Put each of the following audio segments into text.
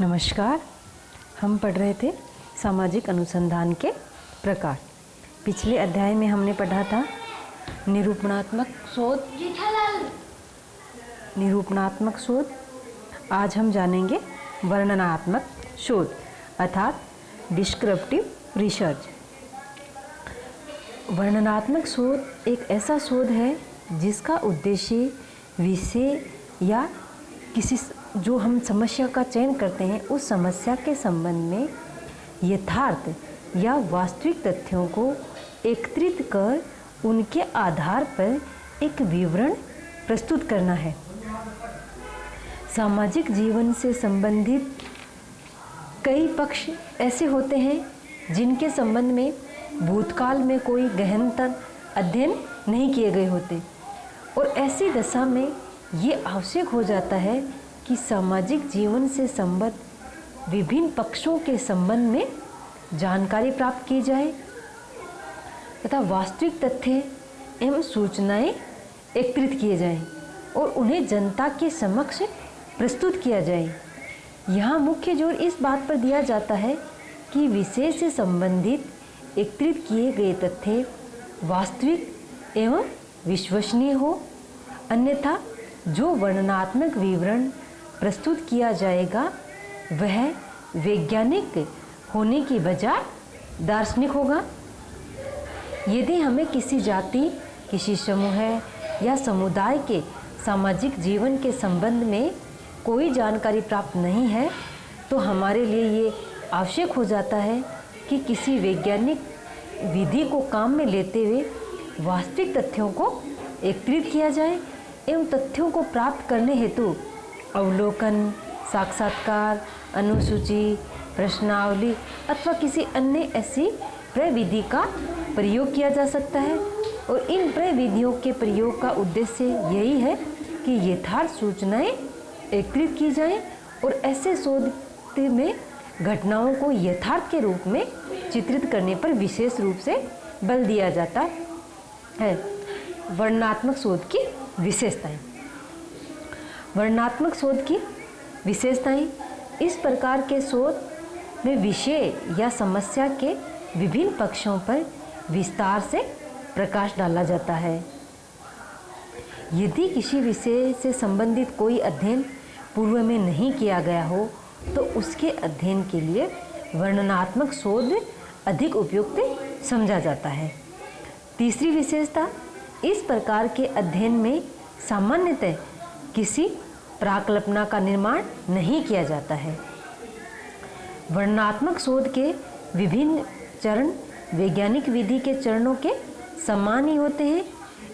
नमस्कार। हम पढ़ रहे थे सामाजिक अनुसंधान के प्रकार। पिछले अध्याय में हमने पढ़ा था निरूपणात्मक शोध। आज हम जानेंगे वर्णनात्मक शोध अर्थात डिस्क्रिप्टिव रिसर्च। वर्णनात्मक शोध एक ऐसा शोध है जिसका उद्देश्य विषय या किसी जो हम समस्या का चयन करते हैं उस समस्या के संबंध में यथार्थ या वास्तविक तथ्यों को एकत्रित कर उनके आधार पर एक विवरण प्रस्तुत करना है। सामाजिक जीवन से संबंधित कई पक्ष ऐसे होते हैं जिनके संबंध में भूतकाल में कोई गहनतर अध्ययन नहीं किए गए होते और ऐसी दशा में ये आवश्यक हो जाता है कि सामाजिक जीवन से संबद्ध विभिन्न पक्षों के संबंध में जानकारी प्राप्त की जाए तथा वास्तविक तथ्य एवं सूचनाएं एकत्रित किए जाएं और उन्हें जनता के समक्ष प्रस्तुत किया जाए। यहाँ मुख्य जोर इस बात पर दिया जाता है कि विषय से संबंधित एकत्रित किए गए तथ्य वास्तविक एवं विश्वसनीय हो, अन्यथा जो वर्णनात्मक विवरण प्रस्तुत किया जाएगा वह वैज्ञानिक होने की बजाय दार्शनिक होगा। यदि हमें किसी जाति, किसी समूह या समुदाय के सामाजिक जीवन के संबंध में कोई जानकारी प्राप्त नहीं है तो हमारे लिए ये आवश्यक हो जाता है कि किसी वैज्ञानिक विधि को काम में लेते हुए वास्तविक तथ्यों को एकत्रित किया जाए एवं तथ्यों को प्राप्त करने हेतु अवलोकन, साक्षात्कार, अनुसूची, प्रश्नावली अथवा किसी अन्य ऐसी प्रविधि का प्रयोग किया जा सकता है। और इन प्रविधियों के प्रयोग का उद्देश्य यही है कि यथार्थ सूचनाएं एकत्रित की जाएं और ऐसे शोध में घटनाओं को यथार्थ के रूप में चित्रित करने पर विशेष रूप से बल दिया जाता है। वर्णनात्मक शोध की विशेषताएं। वर्णनात्मक शोध की विशेषताएं। इस प्रकार के शोध में विषय या समस्या के विभिन्न पक्षों पर विस्तार से प्रकाश डाला जाता है। यदि किसी विषय से संबंधित कोई अध्ययन पूर्व में नहीं किया गया हो तो उसके अध्ययन के लिए वर्णनात्मक शोध अधिक उपयुक्त समझा जाता है। तीसरी विशेषता, इस प्रकार के अध्ययन में सामान्यतः किसी प्राकल्पना का निर्माण नहीं किया जाता है। वर्णनात्मक शोध के विभिन्न चरण वैज्ञानिक विधि के चरणों के समान ही होते हैं।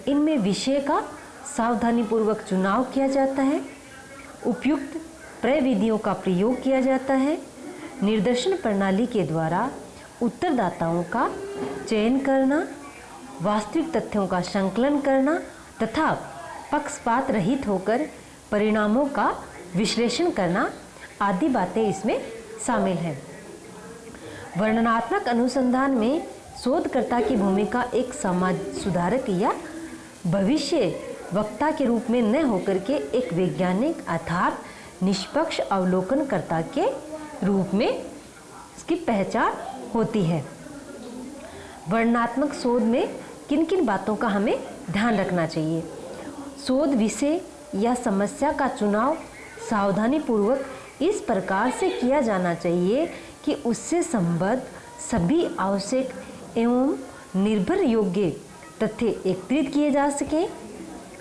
इनमें विषय का सावधानीपूर्वक चुनाव किया जाता है, उपयुक्त प्रविधियों का प्रयोग किया जाता है, निर्देशन प्रणाली के द्वारा उत्तरदाताओं का चयन करना, वास्तविक तथ्यों का संकलन करना तथा पक्षपात रहित होकर परिणामों का विश्लेषण करना आदि बातें इसमें शामिल हैं। वर्णनात्मक अनुसंधान में शोधकर्ता की भूमिका एक समाज सुधारक या भविष्य वक्ता के रूप में न होकर के एक वैज्ञानिक अर्थात निष्पक्ष अवलोकनकर्ता के रूप में इसकी पहचान होती है। वर्णनात्मक शोध में किन किन बातों का हमें ध्यान रखना चाहिए। शोध विषय या समस्या का चुनाव सावधानीपूर्वक इस प्रकार से किया जाना चाहिए कि उससे संबद्ध सभी आवश्यक एवं निर्भर योग्य तथ्य एकत्रित किए जा सके।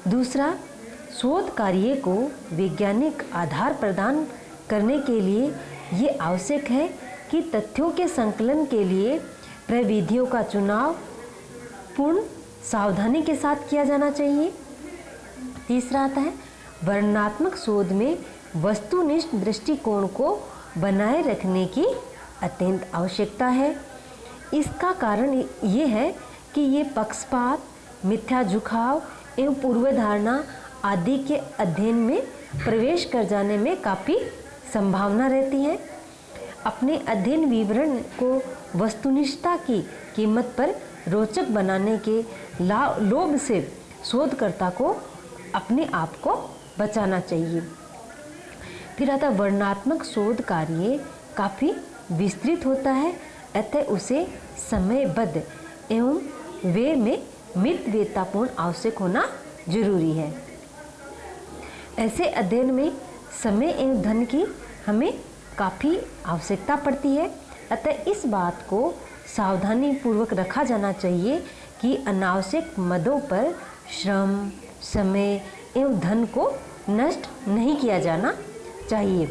दूसरा, शोध कार्य को वैज्ञानिक आधार प्रदान करने के लिए ये आवश्यक है कि तथ्यों के संकलन के लिए प्रविधियों का चुनाव पूर्ण सावधानी के साथ किया जाना चाहिए। तीसरा आता है, वर्णनात्मक शोध में वस्तुनिष्ठ दृष्टिकोण को बनाए रखने की अत्यंत आवश्यकता है। इसका कारण ये है कि ये पक्षपात, मिथ्या झुकाव एवं पूर्वधारणा आदि के अध्ययन में प्रवेश कर जाने में काफ़ी संभावना रहती है। अपने अध्ययन विवरण को वस्तुनिष्ठता की कीमत पर रोचक बनाने के लोभ से शोधकर्ता को अपने आप को बचाना चाहिए। फिर आता है वर्णनात्मक शोध कार्य काफ़ी विस्तृत होता है, अतः उसे समयबद्ध एवं वे में मितव्ययतापूर्ण आवश्यक होना जरूरी है। ऐसे अध्ययन में समय एवं धन की हमें काफ़ी आवश्यकता पड़ती है, अतः इस बात को सावधानी पूर्वक रखा जाना चाहिए कि अनावश्यक मदों पर श्रम, समय एवं धन को नष्ट नहीं किया जाना चाहिए।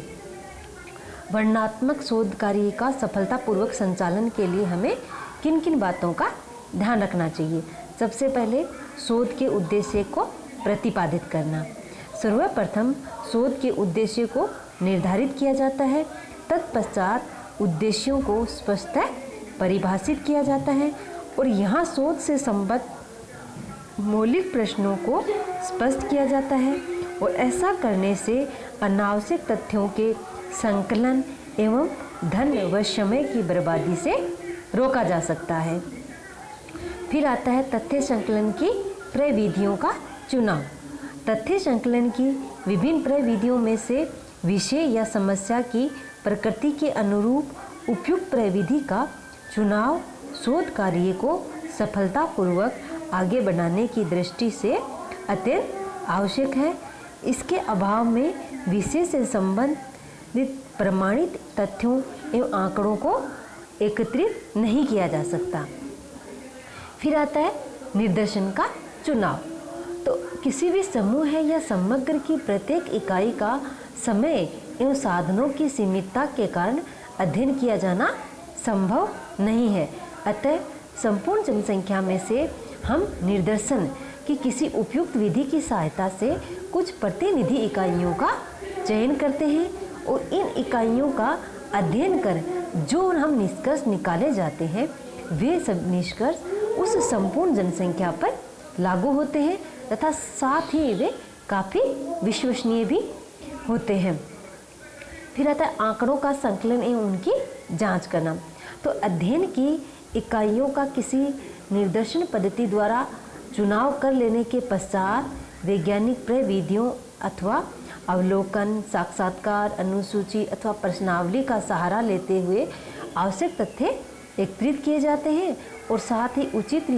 वर्णनात्मक शोध कार्य का सफलतापूर्वक संचालन के लिए हमें किन किन बातों का ध्यान रखना चाहिए। सबसे पहले शोध के उद्देश्य को प्रतिपादित करना। सर्वप्रथम शोध के उद्देश्य को निर्धारित किया जाता है, तत्पश्चात उद्देश्यों को स्पष्टतः परिभाषित किया जाता है और यहाँ शोध से संबद्ध मौलिक प्रश्नों को स्पष्ट किया जाता है और ऐसा करने से अनावश्यक तथ्यों के संकलन एवं धन व समय की बर्बादी से रोका जा सकता है। फिर आता है तथ्य संकलन की प्रविधियों का चुनाव। तथ्य संकलन की विभिन्न प्रविधियों में से विषय या समस्या की प्रकृति के अनुरूप उपयुक्त प्रविधि का चुनाव शोध कार्य को सफलतापूर्वक आगे बढ़ाने की दृष्टि से अत्यंत आवश्यक है। इसके अभाव में विषय से संबंधित प्रमाणित तथ्यों एवं आंकड़ों को एकत्रित नहीं किया जा सकता। फिर आता है निर्देशन का चुनाव। तो किसी भी समूह है या समग्र की प्रत्येक इकाई का समय एवं साधनों की सीमितता के कारण अध्ययन किया जाना संभव नहीं है, अतः संपूर्ण जनसंख्या में से हम निर्देशन की किसी उपयुक्त विधि की सहायता से कुछ प्रतिनिधि इकाइयों का चयन करते हैं और इन इकाइयों का अध्ययन कर जो हम निष्कर्ष निकाले जाते हैं वे सब निष्कर्ष उस संपूर्ण जनसंख्या पर लागू होते हैं तथा साथ ही वे काफ़ी विश्वसनीय भी होते हैं। फिर आता है आंकड़ों का संकलन एवं उनकी जांच करना। तो अध्ययन की इकाइयों का किसी निर्देशन पद्धति द्वारा चुनाव कर लेने के पश्चात वैज्ञानिक प्रविधियों अथवा अवलोकन, साक्षात्कार, अनुसूची अथवा प्रश्नावली का सहारा लेते हुए आवश्यक तथ्य एकत्रित किए जाते हैं और साथ ही उचित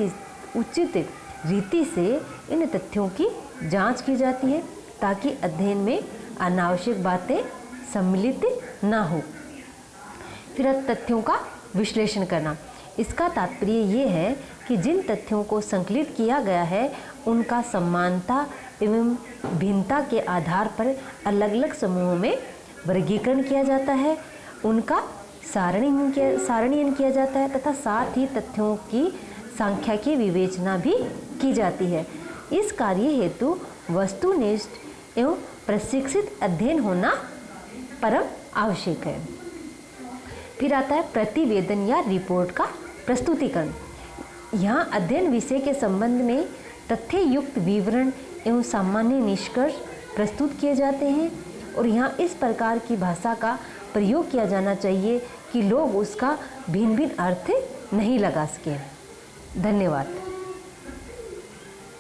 रीति से इन तथ्यों की जांच की जाती है ताकि अध्ययन में अनावश्यक बातें सम्मिलित ना हो। फिर तथ्यों का विश्लेषण करना। इसका तात्पर्य ये है कि जिन तथ्यों को संकलित किया गया है उनका समानता एवं भिन्नता के आधार पर अलग अलग समूहों में वर्गीकरण किया जाता है, उनका सारणीयन किया जाता है तथा साथ ही तथ्यों की सांख्यिकीय विवेचना भी की जाती है। इस कार्य हेतु वस्तुनिष्ठ एवं प्रशिक्षित अध्ययन होना परम आवश्यक है। फिर आता है प्रतिवेदन या रिपोर्ट का प्रस्तुतिकरण। यहाँ अध्ययन विषय के संबंध में तथ्य युक्त विवरण एवं सामान्य निष्कर्ष प्रस्तुत किए जाते हैं और यहाँ इस प्रकार की भाषा का प्रयोग किया जाना चाहिए कि लोग उसका भिन्न भिन्न अर्थ नहीं लगा सकें। धन्यवाद।